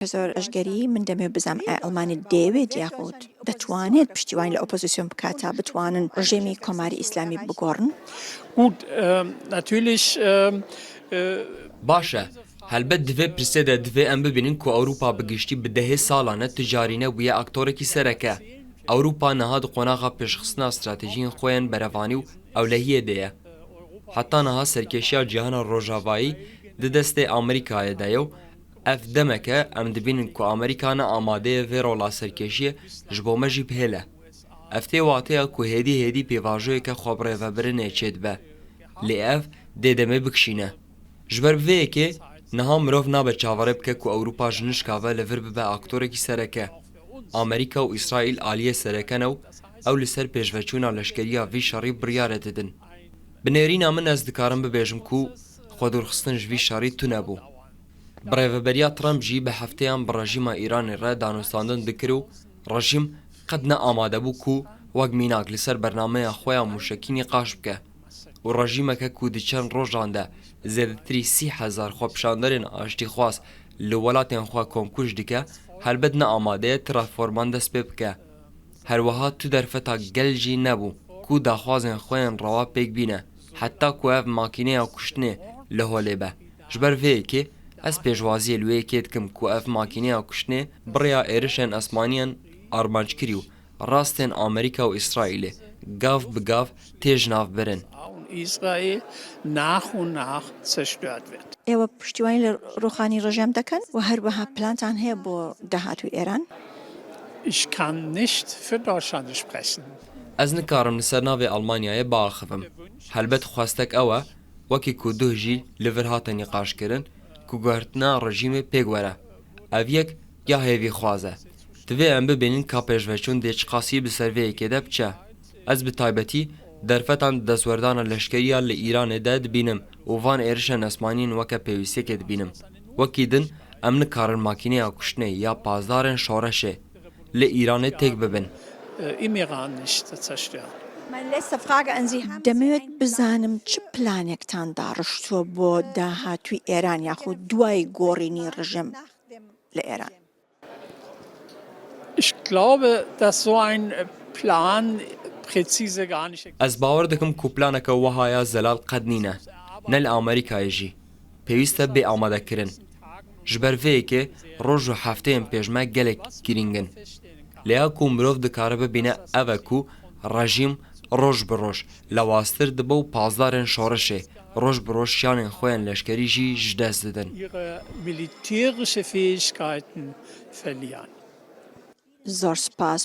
زۆر ئەشگەری من دەمێ بزانم ئەڵمانی دەیەوێت یاخود دەتوانێت پشتیوانی لە ئۆپۆزیسیۆن بکات تا بتوانن ڕژێمی کۆماری ئیسلامی بگۆڕن؟ Gut, natürlich باشە هەلبەت divê pirsê de divê em bibînin ku Ewropa bi giştî bi dehê salan ticarîne bûye aktorekî sereke. Ewropa niha di qonaxa pêşxistina stratejiyên xwe yên berevanî û ewlehiyê de ye. Heta niha serkêşiya cîhana rojavayî di destê Amerîkayê de ye û ev demeke em dibînin ku Amerîka ne amadeyê vê rola serkêşiyê ji bo me jî bihêle. Ev tê wateya ku hêdî hêdî pêvajoyeke xwebrêvebirinê çê dibe. Lê ev dê demê bikişîne. Ji ber vê yekê niha mirov nabe çavarê bike ku Ewropa ji nişka ve li vir bibe aktorekî sereke. Amerîka û İsraîl aliyê sereke ne û ew li ser pêşveçûna leşkeriya vî şerî biryarê didin. Bi nêrîna min ez dikarim bibêjim ku xwedûrxistin ji vî şerî tune bû. Birêveberiya Trump jî bi hefteyan bi rejîma Îranê re danûstandin dikir û rejîm qet ne amade bû ku wek mînak li ser bernameya xwe ya mûşekînê qaş bike. û rejîmeke ku di çend rojan de zêdetirî 30,000 xwepişanderên aştîxwaz li welatên xwe komkuj dike, helbet ne amade ye transforman dest pê bike. Herwiha tu derfeta gel jî nebû ku daxwazên xwe yên rewa pêk bîne, heta ku ev makîneya kuştinê li holê be. Ji ber vê yekê ez pêşwaziyê li wê yekê dikim ku ev makîneya kuştinê birêya êrişên esmaniyan armanc kirî û rastên Amerîka û İsraîlê gav bi gav tê ji nav birin. Israel nach und nach zerstört wird. ئێوە پشتیوانی لە ڕوخانی ڕژێم دەکەن و هەروەها پلانتان هەیە بۆ داهاتووی ئێران؟ Ich kann nicht für Deutschland sprechen. Ez nikarim li ser navê Almanyayê biaxivim. Helbet xwestek ew e, wekî ku duh jî li vir hatin nîqaşkirin, ku guhertina rejîmê pêk were. Ev yek ya hêvî xwaz e. Divê em bibînin ka pêşveçûn dê çi qasî bi ser vê yekê de biçe. Ez bi taybetî derfetan destwerdana leşkeriya li Îranê de dibînim û van êrişên esmaniyên weke pêwîstiyekê dibînim. Wekî din em nikarin makîneya kuştinê ya pazdarên şoreşê li Îranê têk bibin. Im Iran nicht zerstören. دەمەوێت بزانم چ پلانێکتان داڕشتووە بۆ داهاتووی ئێران یاخود دوای گۆڕینی ڕژێم لە ئێران؟ Ich glaube, dass so ein Plan präzise gar nicht existiert. Ez bawer dikim ku planeke wihaya zelal qed nîne, ne li Amerîkayê jî. Pêwîst e bê amadekirin. Ji ber vê yekê roj û hefteyên pêşme gelek girîngin. Lêya ku mirov dikare bibîne ev e ku rejîm roj bi roj lewastir dibe û pazdarên şoreşê roj bi roj şanên xwe yên leşkerî jî ji dest didin. Ihre militärische Fähigkeiten verlieren. زۆر سپاس